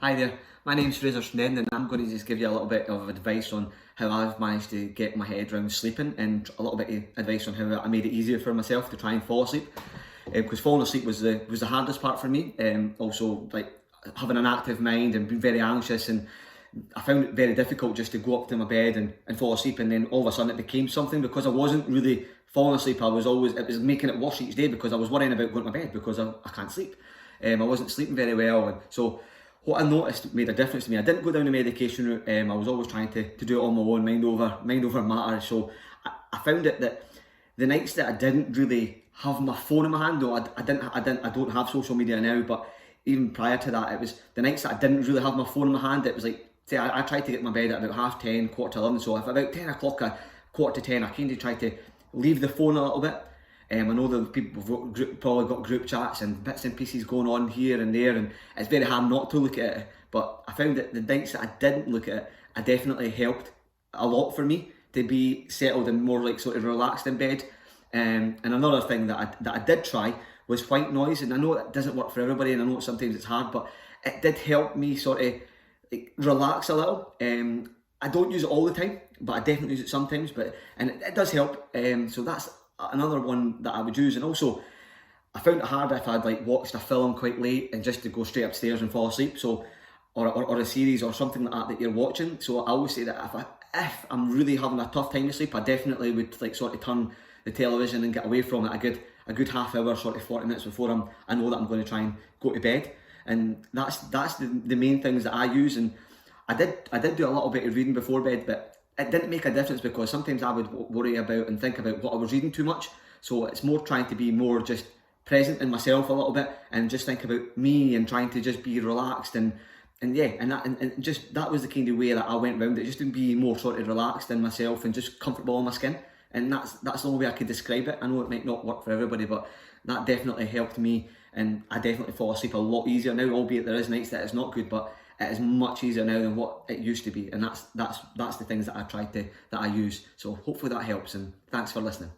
Hi there, my name's Fraser and I'm going to just give you a little bit of advice on how I've managed to get my head around sleeping and a little bit of advice on how I made it easier for myself to try and fall asleep. Because falling asleep was the hardest part for me. Also, like having an active mind and being very anxious, and I found it very difficult just to go up to my bed and fall asleep, and then all of a sudden it became something because I wasn't really falling asleep. It was making it worse each day because I was worrying about going to bed because I can't sleep. I wasn't sleeping very well, and so what I noticed made a difference to me. I didn't go down the medication route. I was always trying to do it on my own, mind over matter. So I found it that the nights that I didn't really have my phone in my hand, though I don't have social media now, but even prior to that, it was the nights that I didn't really have my phone in my hand. It was like, say, I tried to get my bed at about 10:30, 11:15. So if about 10 o'clock, 10:15, I kind of tried to leave the phone a little bit. I know that people have probably got group chats and bits and pieces going on here and there, and it's very hard not to look at it. But I found that the nights that I didn't look at it, I definitely helped a lot for me to be settled and more like sort of relaxed in bed. And another thing that I did try was white noise, and I know it doesn't work for everybody, and I know sometimes it's hard, but it did help me sort of like relax a little. I don't use it all the time, but I definitely use it sometimes. And it does help. So that's another one that I would use. And also, I found it hard if I'd like watched a film quite late and just to go straight upstairs and fall asleep. So, or a series or something like that you're watching. So I always say that if I'm really having a tough time to sleep, I definitely would like sort of turn the television and get away from it a good half hour, sort of 40 minutes before I know that I'm going to try and go to bed. And that's the main things that I use. And I did do a little bit of reading before bed, but it didn't make a difference because sometimes I would worry about and think about what I was reading too much. So it's more trying to be more just present in myself a little bit and just think about me and trying to just be relaxed and yeah, and just that was the kind of way that I went around it, just to be more sort of relaxed in myself and just comfortable in my skin. And that's the only way I could describe it. I know it might not work for everybody, but that definitely helped me, and I definitely fall asleep a lot easier now, albeit there is nights that it's not good, but it is much easier now than what it used to be. And that's the things that I use. So hopefully that helps, and thanks for listening.